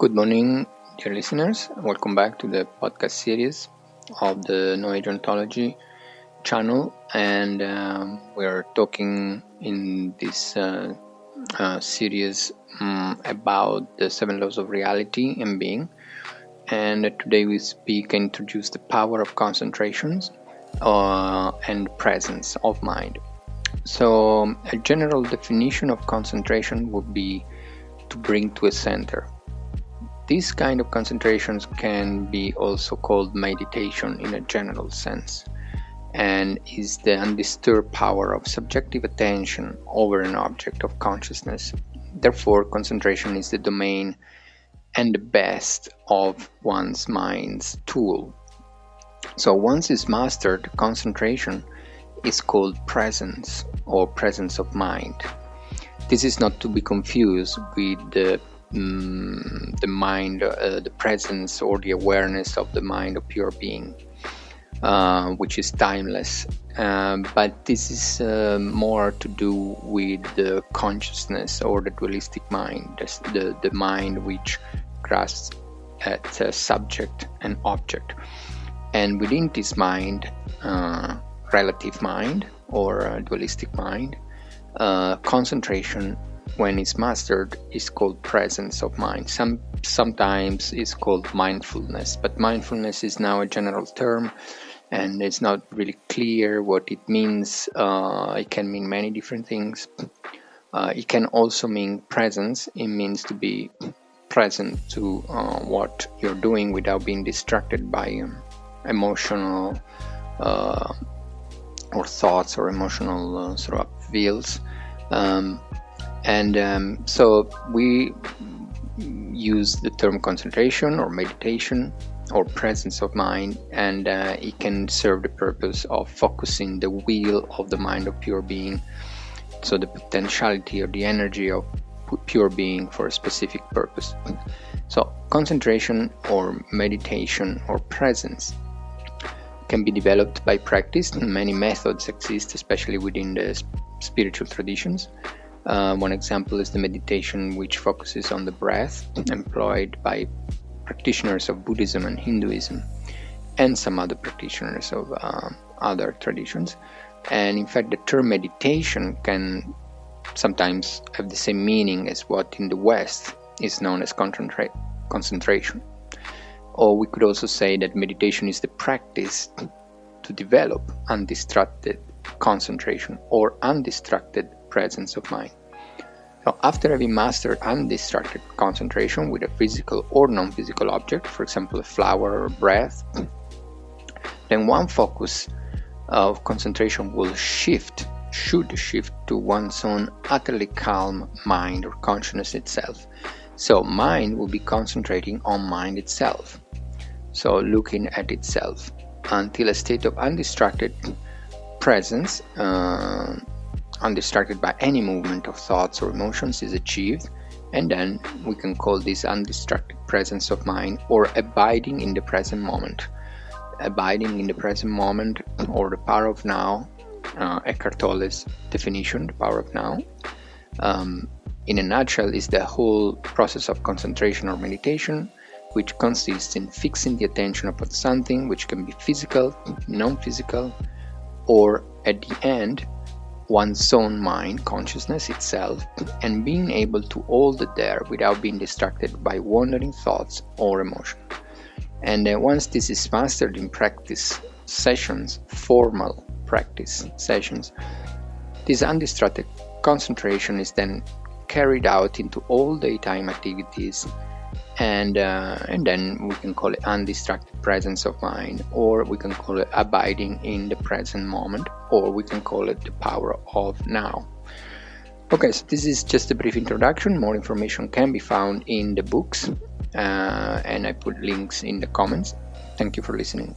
Good morning, dear listeners. Welcome back to the podcast series of the No Age Ontology channel. And we're talking in this series about the 7 laws of reality and being. And today we introduce the power of concentrations and presence of mind. So a general definition of concentration would be to bring to a center. This kind of concentrations can be also called meditation in a general sense, and is the undisturbed power of subjective attention over an object of consciousness. Therefore, concentration is the domain and the best of one's mind's tool. So once it's mastered, concentration is called presence or presence of mind. This is not to be confused with the mind, the presence or the awareness of the mind of pure being, which is timeless. But this is more to do with the consciousness or the dualistic mind, the mind which grasps at subject and object. And within this mind, relative mind or dualistic mind, concentration, when it's mastered, is called presence of mind. Sometimes it's called mindfulness, but mindfulness is now a general term and it's not really clear what it means. It can mean many different things. It can also mean presence. It means to be present to what you're doing without being distracted by emotional or thoughts or emotional sort of feels. So we use the term concentration or meditation or presence of mind, and it can serve the purpose of focusing the wheel of the mind of pure being, so the potentiality or the energy of pure being for a specific purpose. So concentration or meditation or presence can be developed by practice. Many methods exist, especially within the spiritual traditions. One example is the meditation which focuses on the breath, employed by practitioners of Buddhism and Hinduism and some other practitioners of other traditions. And in fact, the term meditation can sometimes have the same meaning as what in the West is known as concentration. Or we could also say that meditation is the practice to develop undistracted concentration or undistracted presence of mind. Now, after having mastered undistracted concentration with a physical or non-physical object, for example, a flower or breath, then one focus of concentration should shift to one's own utterly calm mind or consciousness itself. So mind will be concentrating on mind itself, so looking at itself, until a state of undistracted presence, undistracted by any movement of thoughts or emotions, is achieved, and then we can call this undistracted presence of mind or abiding in the present moment. Abiding in the present moment, or the power of now, Eckhart Tolle's definition, the power of now, in a nutshell, is the whole process of concentration or meditation, which consists in fixing the attention upon something which can be physical, non-physical, or at the end, one's own mind, consciousness itself, and being able to hold it there without being distracted by wandering thoughts or emotion. And once this is mastered in practice sessions, formal practice sessions, this undistracted concentration is then carried out into all daytime activities, and then we can call it undistracted presence of mind, or we can call it abiding in the present moment, or we can call it the power of now. Okay, so this is just a brief introduction. More information can be found in the books, and I put links in the comments. Thank you for listening.